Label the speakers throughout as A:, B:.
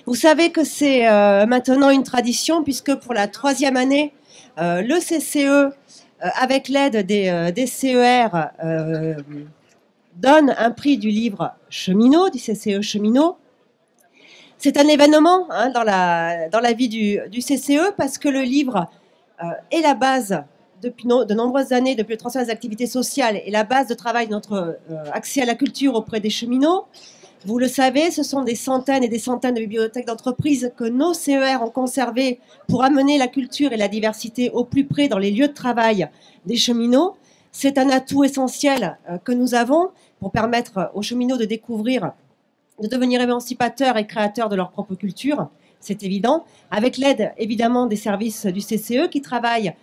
A: Vous savez que c'est maintenant une tradition puisque pour la 3e année, le CCE, avec l'aide des CER, donne un prix du livre cheminot, du CCE cheminot. C'est un événement hein, dans la vie du CCE parce que le livre est la base depuis de nombreuses années, depuis le transfert des activités sociales, et la base de travail de notre accès à la culture auprès des cheminots. Vous le savez, ce sont des centaines et des centaines de bibliothèques d'entreprise que nos CER ont conservées pour amener la culture et la diversité au plus près dans les lieux de travail des cheminots. C'est un atout essentiel que nous avons pour permettre aux cheminots de découvrir, de devenir émancipateurs et créateurs de leur propre culture, c'est évident, avec l'aide évidemment des services du CCE qui travaillent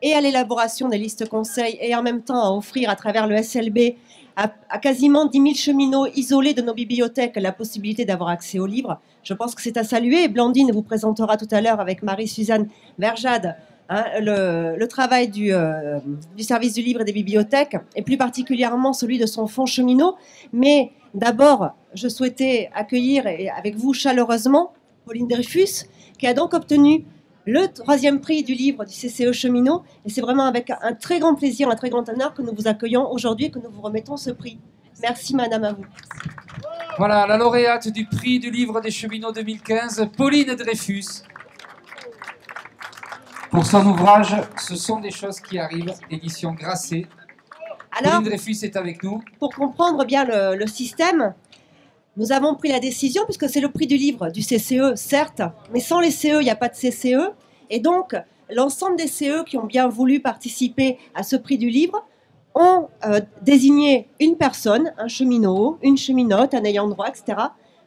A: et à l'élaboration des listes conseils et en même temps à offrir à travers le SLB à quasiment 10 000 cheminots isolés de nos bibliothèques la possibilité d'avoir accès aux livres. Je pense que c'est à saluer. Blandine vous présentera tout à l'heure avec Marie-Suzanne Verjade hein, le travail du service du livre et des bibliothèques et plus particulièrement celui de son fonds cheminot. Mais d'abord, je souhaitais accueillir avec vous chaleureusement Pauline Dreyfus qui a donc obtenu le 3e prix du livre du CCE cheminot. Et c'est vraiment avec un très grand plaisir, un très grand honneur que nous vous accueillons aujourd'hui et que nous vous remettons ce prix. Merci madame, à vous.
B: Voilà, la lauréate du prix du livre des cheminots 2015, Pauline Dreyfus. Pour son ouvrage, Ce sont des choses qui arrivent, édition Grasset. Alors, Pauline Dreyfus est avec nous.
A: Pour comprendre bien le système, nous avons pris la décision, puisque c'est le prix du livre du CCE, certes, mais sans les CE, il n'y a pas de CCE. Et donc, l'ensemble des CE qui ont bien voulu participer à ce prix du livre ont désigné une personne, un cheminot, une cheminote, un ayant droit, etc.,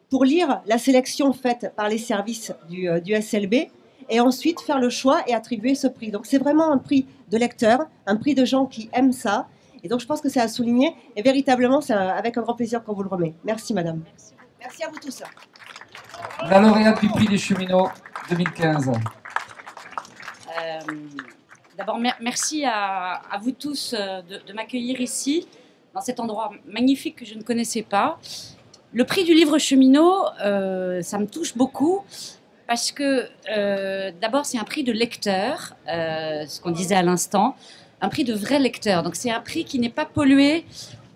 A: pour lire la sélection faite par les services du SLB et ensuite faire le choix et attribuer ce prix. Donc, c'est vraiment un prix de lecteurs, un prix de gens qui aiment ça. Et donc, je pense que c'est à souligner. Et véritablement, c'est avec un grand plaisir qu'on vous le remet. Merci, madame. Merci à vous tous.
B: La lauréate du prix des cheminots 2015.
C: D'abord, merci à vous tous de m'accueillir ici, dans cet endroit magnifique que je ne connaissais pas. Le prix du livre cheminot, ça me touche beaucoup. Parce que, d'abord, c'est un prix de lecteur, ce qu'on disait à l'instant. Un prix de vrai lecteur. Donc c'est un prix qui n'est pas pollué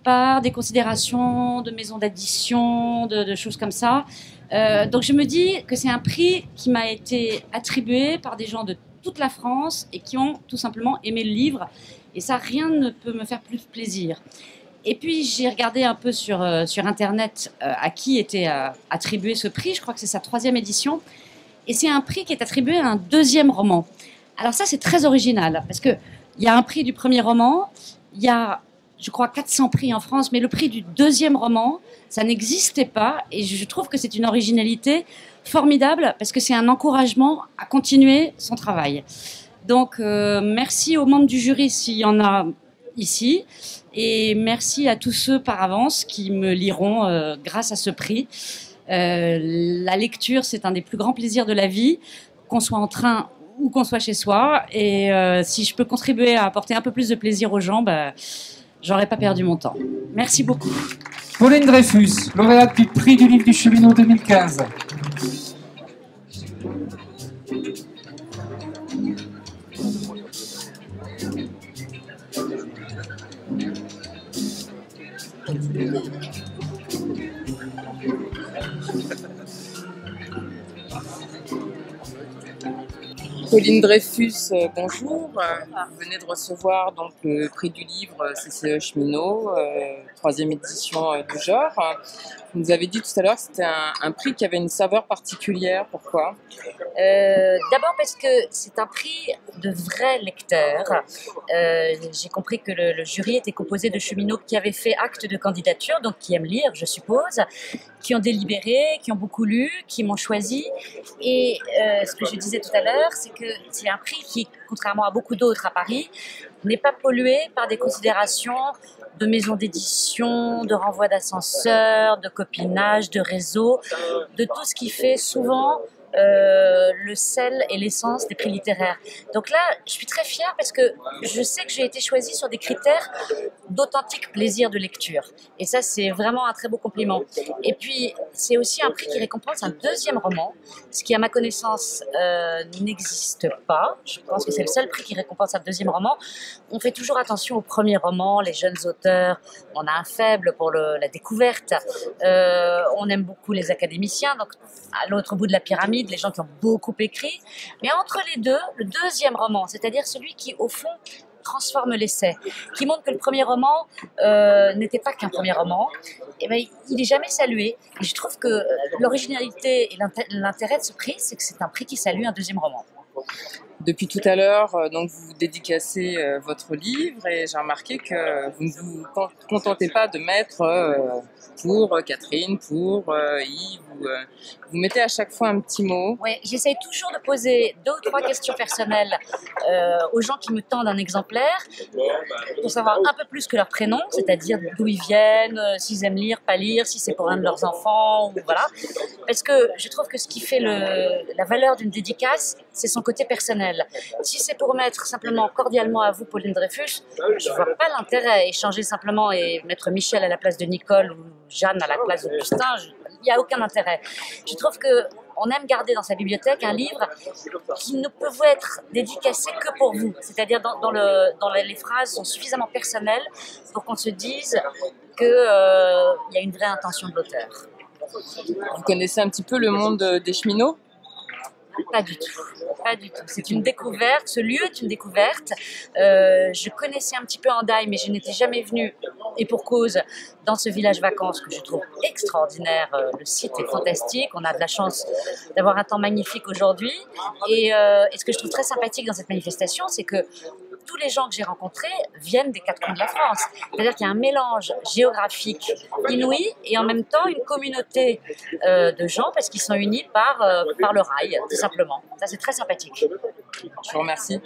C: par des considérations de maisons d'édition, de choses comme ça. Donc je me dis que c'est un prix qui m'a été attribué par des gens de toute la France et qui ont tout simplement aimé le livre. Et ça, rien ne peut me faire plus plaisir. Et puis j'ai regardé un peu sur Internet à qui était attribué ce prix. Je crois que c'est sa 3e édition. Et c'est un prix qui est attribué à un 2e roman. Alors ça, c'est très original parce que il y a un prix du 1er roman, il y a, je crois, 400 prix en France, mais le prix du 2e roman, ça n'existait pas. Et je trouve que c'est une originalité formidable parce que c'est un encouragement à continuer son travail. Donc, merci aux membres du jury s'il y en a ici. Et merci à tous ceux par avance qui me liront grâce à ce prix. La lecture, c'est un des plus grands plaisirs de la vie, qu'on soit en train ou qu'on soit chez soi. Et si je peux contribuer à apporter un peu plus de plaisir aux gens, j'aurais pas perdu mon temps. Merci beaucoup.
B: Pauline Dreyfus, lauréate du prix du livre du cheminot 2015.
D: Pauline Dreyfus, bonjour. Vous venez de recevoir donc le prix du livre CCE Cheminot, 3e édition du genre. Vous nous avez dit tout à l'heure que c'était un prix qui avait une saveur particulière. Pourquoi ?
C: D'abord parce que c'est un prix de vrais lecteurs. J'ai compris que le jury était composé de cheminots qui avaient fait acte de candidature, donc qui aiment lire, je suppose, qui ont délibéré, qui ont beaucoup lu, qui m'ont choisi. Et ce que je disais tout à l'heure, c'est que c'est un prix qui, contrairement à beaucoup d'autres à Paris, n'est pas pollué par des considérations de maisons d'édition, de renvoi d'ascenseurs, de copinage, de réseau, de tout ce qui fait souvent
E: le sel et l'essence des prix littéraires. Donc là, je suis très fière parce que je sais que j'ai été choisie sur des critères d'authentique plaisir de lecture. Et ça, c'est vraiment un très beau compliment. Et puis, c'est aussi un prix qui récompense un deuxième roman, ce qui, à ma connaissance, n'existe pas. Je pense que c'est le seul prix qui récompense un deuxième roman. On fait toujours attention au premier roman, les jeunes auteurs. On a un faible pour la découverte. On aime beaucoup les académiciens, donc à l'autre bout de la pyramide, les gens qui ont beaucoup écrit. Mais entre les deux, le deuxième roman, c'est-à-dire celui qui, au fond, transforme l'essai, qui montre que le premier roman n'était pas qu'un premier roman, et ben, il n'est jamais salué. Et je trouve que l'originalité et l'intérêt de ce prix, c'est que c'est un prix qui salue un deuxième roman.
D: Depuis tout à l'heure, donc vous dédicacez votre livre et j'ai remarqué que vous ne vous contentez pas de mettre pour Catherine, pour Yves, vous mettez à chaque fois un petit mot.
E: Oui, j'essaye toujours de poser 2 ou 3 questions personnelles aux gens qui me tendent un exemplaire pour savoir un peu plus que leur prénom, c'est-à-dire d'où ils viennent, s'ils aiment lire, pas lire, si c'est pour un de leurs enfants, ou voilà. Parce que je trouve que ce qui fait la valeur d'une dédicace, c'est son côté personnel. Si c'est pour mettre simplement cordialement à vous, Pauline Dreyfus, je vois pas l'intérêt. Échanger simplement et mettre Michel à la place de Nicole ou Jeanne à la place d'Augustin, il n'y a aucun intérêt. Je trouve qu'on aime garder dans sa bibliothèque un livre qui ne peut vous être dédicacé que pour vous. C'est-à-dire les phrases sont suffisamment personnelles pour qu'on se dise qu'il y a une vraie intention de l'auteur.
D: Vous connaissez un petit peu le monde des cheminots ?
E: Pas du tout, pas du tout. C'est une découverte, ce lieu est une découverte. Je connaissais un petit peu Hendaye, mais je n'étais jamais venue, et pour cause, dans ce village vacances que je trouve extraordinaire. Le site est fantastique, on a de la chance d'avoir un temps magnifique aujourd'hui. Et ce que je trouve très sympathique dans cette manifestation, c'est que tous les gens que j'ai rencontrés viennent des 4 coins de la France. C'est-à-dire qu'il y a un mélange géographique inouï et en même temps une communauté de gens parce qu'ils sont unis par le rail, tout simplement. Ça, c'est très sympathique.
D: Je vous remercie.